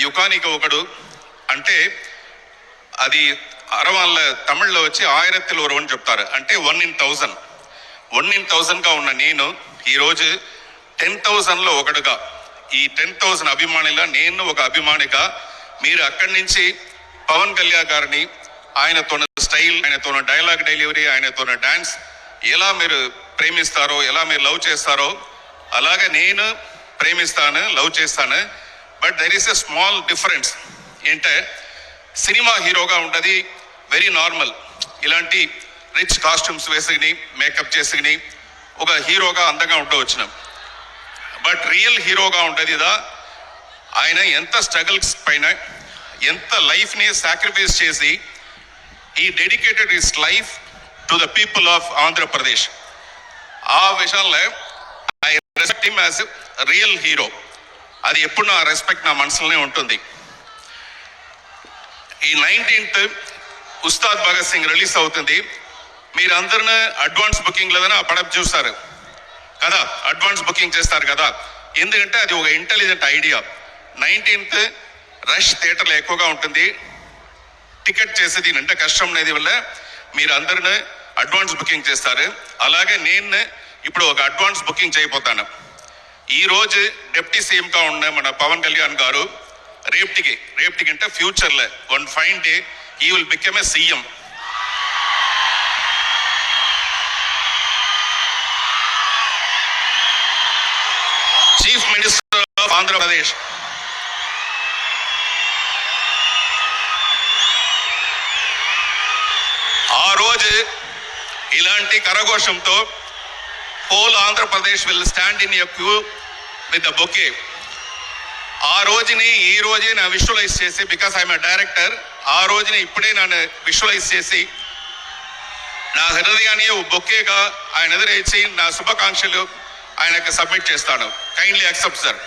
యుకానికి ఒకడు అంటే అది అరవాళ్ళ తమిళ్లో వచ్చి 1000 ஒருவன் చెప్తారు, అంటే 1 in 1000. 1 in 1000గా ఉన్న నేను ఈరోజు 10,000లో ఒకడుగా, ఈ 10,000 అభిమానిలా నేను ఒక అభిమానిగా, మీరు అక్కడి నుంచి పవన్ కళ్యాణ్ గారిని ఆయనతోన స్టైల్, ఆయనతోన డైలాగ్ డెలివరీ, ఆయనతోన డాన్స్ ఎలా మీరు ప్రేమిస్తారో, ఎలా మీరు లవ్ చేస్తారో అలాగే నేను ప్రేమిస్తాను, లవ్ చేస్తాను. But there is a small difference. ఏంటంటే సినిమా హీరోగా ఉంటుంది వెరీ నార్మల్, ఇలాంటి రిచ్ కాస్ట్యూమ్స్ వేసుకుని మేకప్ చేసుకుని ఒక హీరోగా అందంగా ఉండవచ్చును. బట్ రియల్ హీరోగా ఉంటుంది ఇదా, ఆయన ఎంత స్ట్రగుల్స్ పైన ఎంత లైఫ్ని సాక్రిఫైస్ చేసి ఈ dedicated his life to the people of Andhra Pradesh. ఆ విషయంలో I respect him as real hero. అది ఎప్పుడు నా రెస్పెక్ట్ నా మనసులోనే ఉంటుంది. ఈ 19th ఉస్తాద్ భగత్ సింగ్ రిలీజ్ అవుతుంది. మీరు అందరినీ అడ్వాన్స్ బుకింగ్ లేదని ఆ పడప్ చూస్తారు కదా, అడ్వాన్స్ బుకింగ్ చేస్తారు కదా, ఎందుకంటే అది ఒక ఇంటెలిజెంట్ ఐడియా. 19th రష్ థియేటర్లో ఎక్కువగా ఉంటుంది, టికెట్ చేసేది అంటే కష్టం అనేది వల్ల మీరు అందరినీ అడ్వాన్స్ బుకింగ్ చేస్తారు. అలాగే నేను ఇప్పుడు ఒక అడ్వాన్స్ బుకింగ్ చేయబోతాను. ఈరోజు డిప్యూటీ సీఎంగా ఉన్న మన పవన్ కళ్యాణ్ గారు రేపటికి అంటే ఫ్యూచర్లో one fine day he will become a CM. Chief minister of Andhra Pradesh. ఆ రోజు ఇలాంటి కరఘోషంతో whole Andhra Pradesh will stand in a queue with the bouquet. ఆ రోజుని ఈ రోజే నా విజువలైజ్ చేసి, బికాస్ ఐఎమ్ ఎ డైరెక్టర్, ఆ రోజుని ఇప్పుడే నన్ను విజువలైజ్ చేసి నా హృదయాన్ని బొకేగా ఆయన ఎదురేసి నా శుభాకాంక్షలు ఆయనకు సబ్మిట్ చేస్తాను. Kindly accept sir.